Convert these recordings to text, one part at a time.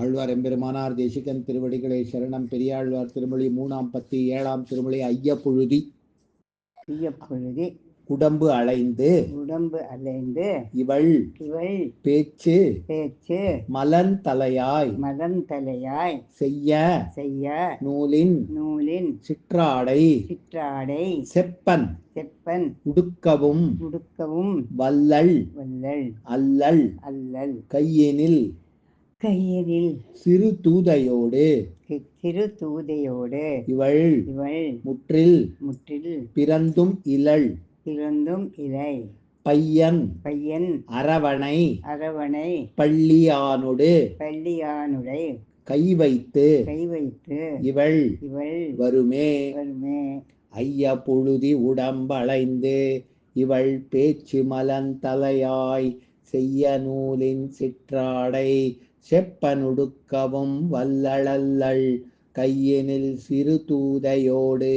ஆழ்வார் எம்பெருமானார் தேசிகன் திருவடிகளை சரணம். பெரியாழ்வார் திருமொழி 3ஆம் பத்தி 7ஆம் திருமொழி. ஐயப்புழுதி உடம்பு அலைந்து இவள் பேச்சு மலர்ந்தலையாய் செய்ய நூலின் சிற்றாடை செப்பன் உடுக்கவும் வல்லள் அல்லல் கையினில் சிறு தூதையோடு இவள் முற்றில் பிறந்தும் இலள் பையன் அரவணை பள்ளியானொடு கை வைத்து இவள் வருமே. ஐய புழுதி உடம்பளைந்து இவள் பேச்சு மலர்ந்தலையாய் செய்ய நூலின் சிற்றாடை செப்பனுடுக்கவும் வல்லளல்லள் கையினில் சிறு தூதையோடு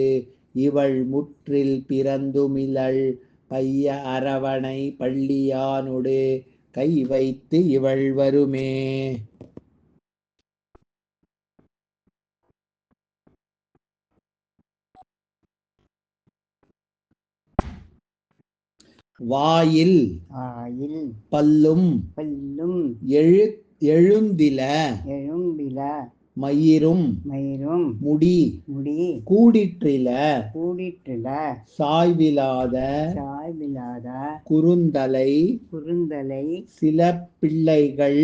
இவள் முற்றில் பிறந்துமிழள் பைய அரவணை பள்ளியானொடு கை வைத்து இவள் வருமே. வாயில் பல்லும் எழுந்தில மயிரும் முடி கூடிற்றில சாய்விலாத குறுந்தலை சில பிள்ளைகள்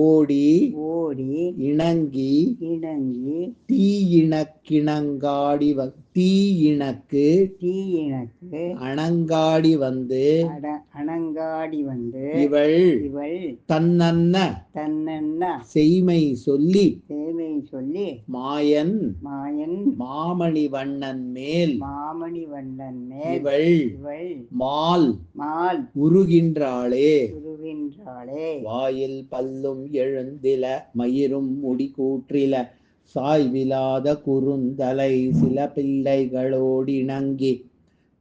ஓடி இணங்கி தீயிணக்கு அணங்காடி வந்து இவள் தன்னன்ன செய்மை சொல்லி மாயன் மாமணி வண்ணன் மேல் இவள் மால் உருகின்றாளே. வாயில் பல்லும் எழுந்தில மயிரும் முடி கூற்றில சாய்விலாத குறுந்தலை சில பிள்ளைகளோடிணங்கி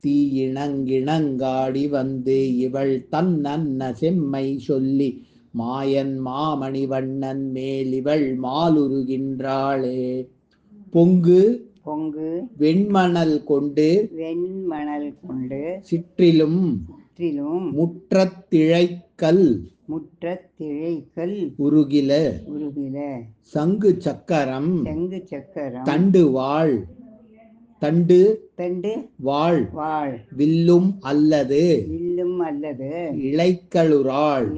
தீயிணங்கிணங்காடி வந்து இவள் தன்னன்ன செம்மை சொல்லி மாயன் மாமணி வண்ணன் மேல் இவள் மாலுருகின்றாளே. பொங்கு வெண்மணல் கொண்டு சிற்றிலும் முற்றத்திழைக்கல் உருகில சங்கு சக்கரம் தண்டு வாழ் வில்லும் அல்லது இளைக்கலுறாள்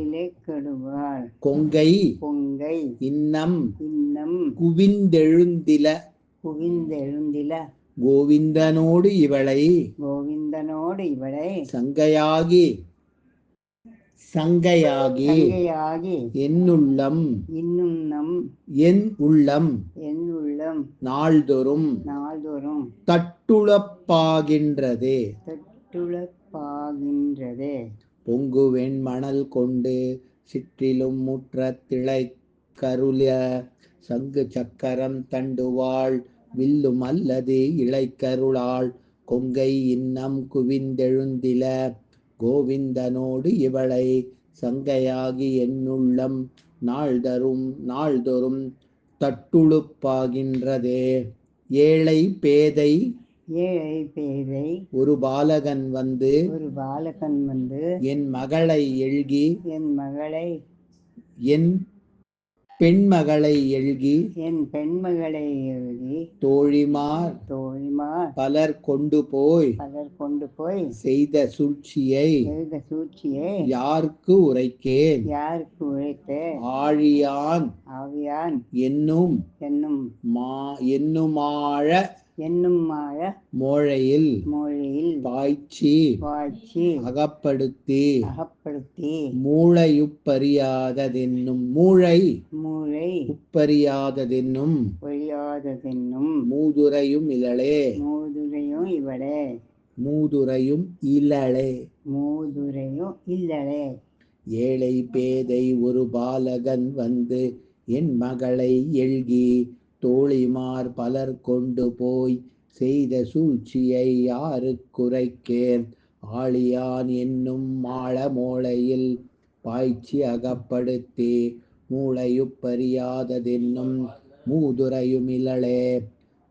கொங்கை இன்னம் குவிந்தெழுந்தில கோவிந்தனோடு இவளை சங்கையாகி என் உள்ளம் நாள்தோறும் தட்டுளப்பாகின்றதே. பொங்கு வெண்மணல் கொண்டு சிற்றிலும் முற்றத்திழைக்கருள சங்கு சக்கரம் தண்டுவாள் வில்லும் அல்லது இளைக்கருளாள் கொங்கை இன்னம் குவிந்தெழுந்தில கோவிந்தனோடு இவளை சங்கையாகி என்னுள்ளம் நாள்தோறும் தட்டுளுப்பாகின்றதே. ஏழை பேதை ஒரு பாலகன் வந்து என் மகளை எழ்கி என் பெண்மகளை எழ்கி தோழிமார் பலர் கொண்டு போய் செய்த சூழ்ச்சியை யாருக்கு உரைக்கேன். ஆழியான் என்னுமாழ மோழையில் பாய்ச்சி அகப்படுத்தி உப்பறியாததென்னும் மூதுரையும் இலளே. ஏழை பேதை ஒரு பாலகன் வந்து என் மகளை எழ்கி தோழிமார் பலர் கொண்டு போய் செய்த சூழ்ச்சியை யாருக்குரைக்கேன். ஆழியான் என்னும் மாள மோளையில் பாய்ச்சி அகப்படுத்தி மூளையுப்பறியாததென்னும் மூதுரையுமிலளே.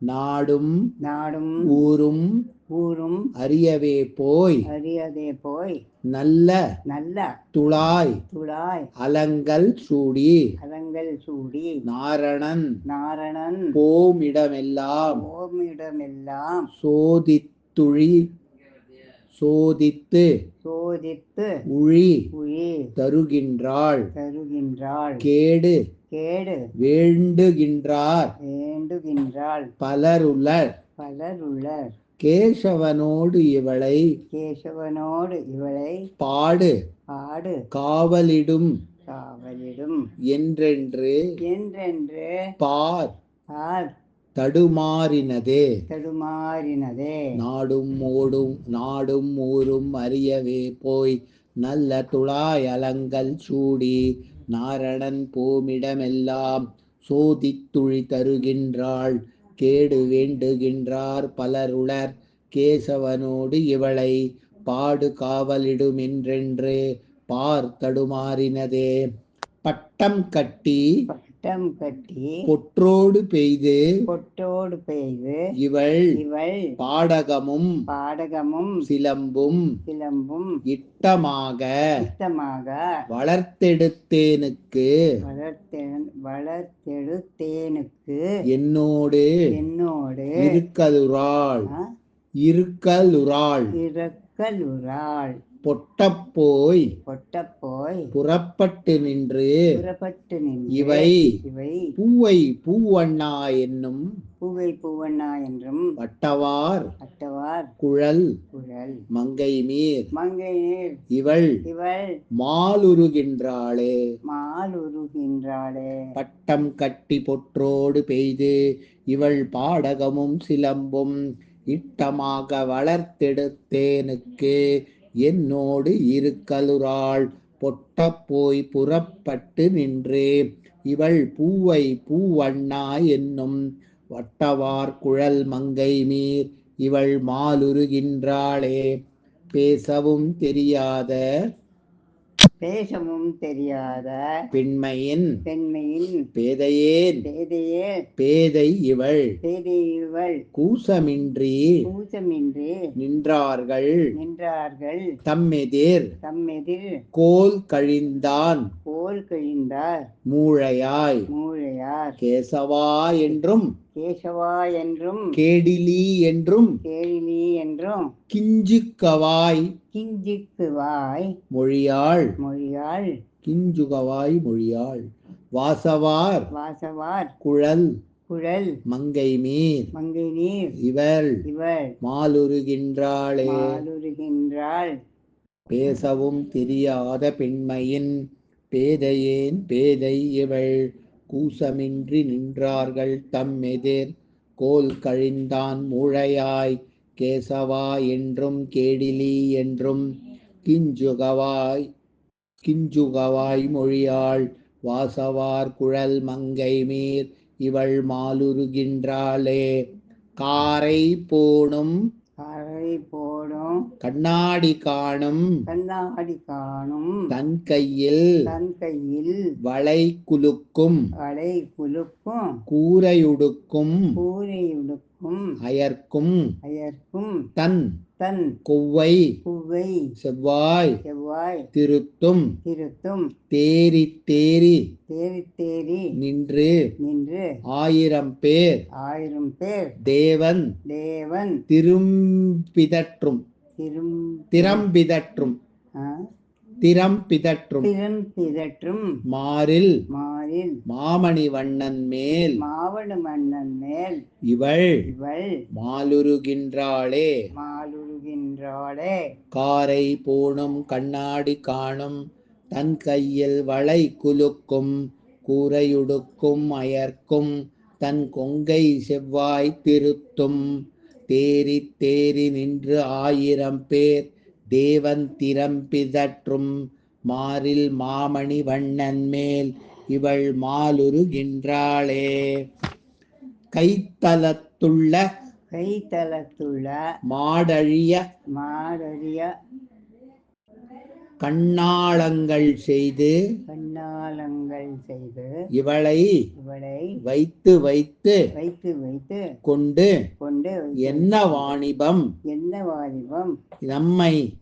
நாடும் நாடும் ஊரும் ஊரும் அறியவே போய் அறியதே போய் நல்ல நல்ல துழாய் துழாய் அலங்கல் சூடி அலங்கல் சூடி நாரணன் நாரணன் போமிடமெல்லாம் ஓமிடமெல்லாம் சோதித்துழி சோதித்து சோதித்து உழி உழி தருகின்றாள் தருகின்றாள் கேடு கேடு வேண்டுகின்றார் வேண்டுகின்றாள் பலருளர் பலருள்ளர். கேசவனோடு இவளை கேசவனோடு இவளை பாடு பாடு காவலிடும் காவலிடும் என்றென்று என்றென்று பார் பார் தடுமாறினதே. தடுமாறினதே. நாடும் ஊரும் அறியவே போய் நல்ல துழாய் அலங்கல் சூடி நாரணன் போமிடமெல்லாம் சோதித்துழி தருகின்றாள் கேடு வேண்டுகின்றார் பலருளர் கேசவனோடு இவளை பாடு காவலிடுமென்றென்று பார் தடுமாறினதே. பட்டம் கட்டி பட்டம் கட்டி பொற்றோடு பெய்து பொட்டோடு பெய்து இவள் இவள் பாடகமும் பாடகமும் சிலம்பும் சிலம்பும் இட்டமாக இஷ்டமாக வளர்த்தெடுத்தேனுக்கு வளர்த்தெடுத்தேனுக்கு என்னோடு என்னோடு இருக்கலுறாள் இருக்கலுறாள் இருக்கலுறாள். பொட்டப்போய் பொட்டப்போய் புறப்பட்டு நின்று புறப்பட்டு நின்று இவை இவை பூவை பூவண்ணா என்னும் பூவை பூவண்ணா என்றும் வட்டவார் அட்டவார் குழல் குழல் மங்கை மீர் மங்கை நீர் இவள் இவள் மாலுருகின்றாளே மாலுருகின்றாளே. பட்டம் கட்டி பொற்றோடு பெய்து இவள் பாடகமும் சிலம்பும் இட்டமாக வளர்த்தெடுத்தேனுக்கு என்னோடு இருக்கலுறாள் பொட்டப்போய் புறப்பட்டு நின்று இவள் பூவை பூவண்ணா என்னும் வட்டவார் குழல் மங்கை மீர் இவள் மாலுருகின்றாளே. பேசவும் தெரியாத பெண்மையின் பேதையேன் பேதை இவள் கூசமின்றி நின்றார்கள் தம்மெதிர் கோல் கழிந்தான் மூழையாய் கேசவா என்றும் கேடிலி என்றும் கிஞ்சுக்கவாய் மொழியாள் கிஞ்சுகவாய் மொழியாள். வாசவார் குழல் மங்கை மீர் இவள் மாலுருகின்றாளே. பேசவும் தெரியாத பெண்மையின் பேதையேன் பேதை இவள் கூசமின்றி நின்றார்கள் தம்மெதிர் கோல் கழிந்தான் மூழையாய் கேசவா என்றும் கேடிலி என்றும் கிஞ்சுகவாய் மொழியாள். வாசவார் குழல் மங்கை மீர் இவள் மாலுருகின்றாளே. காரை போடும் கண்ணாடி காணும் தன் கையில் வளை குலுக்கும் கூரையுடுக்கும் அயர்க்கும் தன் கொவ்வை செவ்வாய் திருத்தும் தேரி நின்று 1000 பேர் தேவன் திறம்பிதற்றும் மாறில் மாமணி வண்ணன் மேல் இவள் மாலுருகின்றாளே. காரை போணும் கண்ணாடி காணும் தன் கையில் வளை குலுக்கும் கூரையுடுக்கும் அயர்க்கும் தன் கொங்கை செவ்வாய் திருத்தும் தேரி நின்று 1000 பேர் தேவன் திறம்பிதற்றும் மாறில் மாமணி வண்ணன் மேல் இவள் மாலுருகின்றாளே. கைத்தலத்துள்ள மாடழிய கண்ணாளங்கள் செய்து கண்ணாலங்கள் செய்து இவளை இவளை வைத்து வைத்து வைத்து வைத்து கொண்டு கொண்டு என்ன வாணிபம் என்ன வாலிபம் நம்மை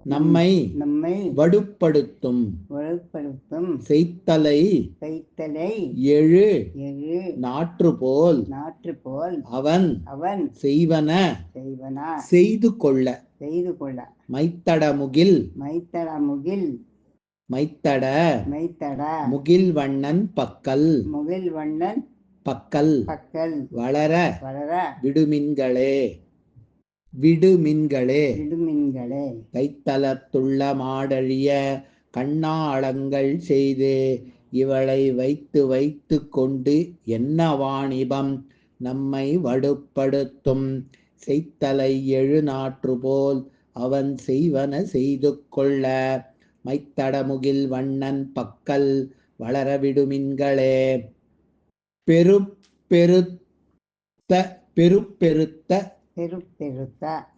நம்மை நம்மை வடுப்படுத்தும் வலுப்படுத்தும் செய்தலை கைத்தலை எழு எழு நாற்று போல் நாற்று போல் அவன் அவன் செய்வன செய்வனா செய்து கொள்ள செய்து கொள்ள மைத்தட முகில் மைத்தட முகில் மைத்தட மைத்தட முகில் வண்ணன் பக்கல் முகில் வண்ணன் பக்கல் பக்கல் வளர வளர விடுமின்களே விடுமின்களே கைத்தலத்துள்ள மாடழிய கண்ணாளங்கள் செய்து இவளை வைத்து வைத்து கொண்டு என்ன வாணிபம் நம்மை வடுப்படுத்தும் செய்தலை எழு நாற்று போல் அவன் செய்வன செய்து கொள்ள மைத்தடமுகில் வண்ணன் பக்கல் வளர விடுமின்களே பெருப்பெருத்த பெருப்பெருத்த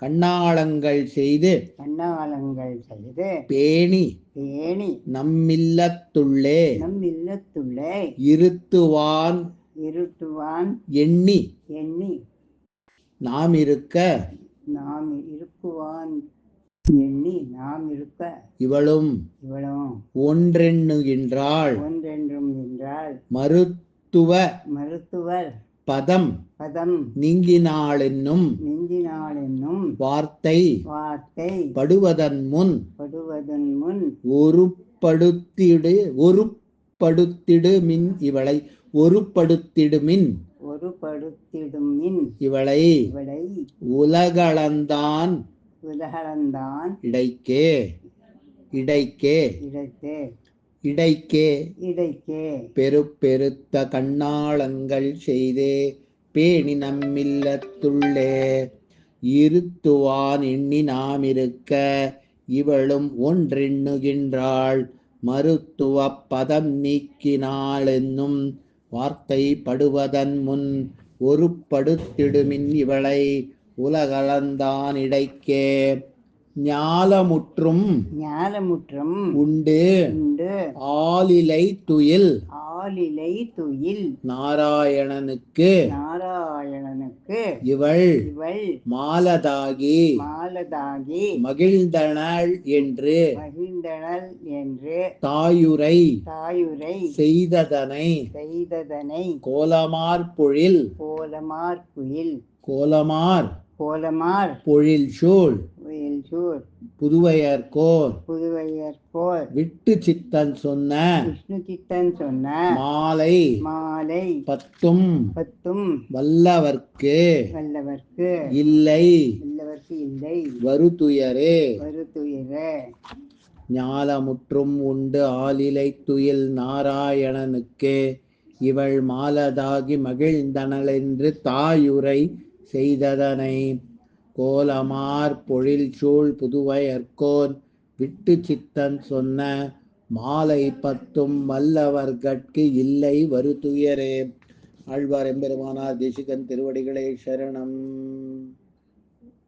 கண்ணாளங்கள் செய்து கண்ணாலங்கள் செய்து பேணி பேணி நம்மில்லத்துள்ளே நம் இல்லத்துள்ளே இருத்துவான் எண்ணி நாம் இருக்க நாம் இருக்குவான் எண்ணி நாம் இருக்க இவளும் இவளும் ஒன்றெண்ணுகின்றாள் ஒன்றென்றும் என்றால் மருத்துவர் பதம் நீங்கினாளென்னும் நெஞ்சினாளென்னும் வார்த்தை படுவதன் முன் ஒருப்படுத்திடுமின் இவளை ஒருப்படுத்திடுமின் இவளை உலகளந்தான் இடைக்கே பெருத்த கண்ணாளங்கள் செய்தே பேணி நம்மில்லத்துள்ளே இருத்துவான் எண்ணி நாம் இருக்க இவளும் ஒன்றெண்ணுகின்றாள் மருத்துவ பதம் நீக்கினாள் என்னும் வார்த்தை படுவதன் முன் ஒருப்படுத்திடுமின் இவளை உலகளந்தான் இடைக்கே ஞாலமுற்றும் உண்டு ஆலிலை துயில் நாராயணனுக்கு இவள் மாலதாகி மகிழ்ந்தனள் என்று தாயுரை செய்ததனை கோலமார் பொழில் சூழ் புதுவையர்கோர் விட்டு சித்தன் சொன்ன மாலை பத்தும் வல்லவர்க்கு இல்லை வருதுயரே ஞாலமுற்றும் உண்டு ஆலிலை துயில் நாராயணனுக்கு இவள் மாலதாகி மகிழ்ந்தனளென்று தாயுரை செய்ததனை கோலமார் பொழில் சூழ் புதுவையர்கோன் விட்டு சித்தன் சொன்ன மாலை பத்தும் வல்லவர்கட்கு இல்லை வருதுயரே. ஆழ்வார் எம்பெருமானார் தேசிகன் திருவடிகளே சரணம்.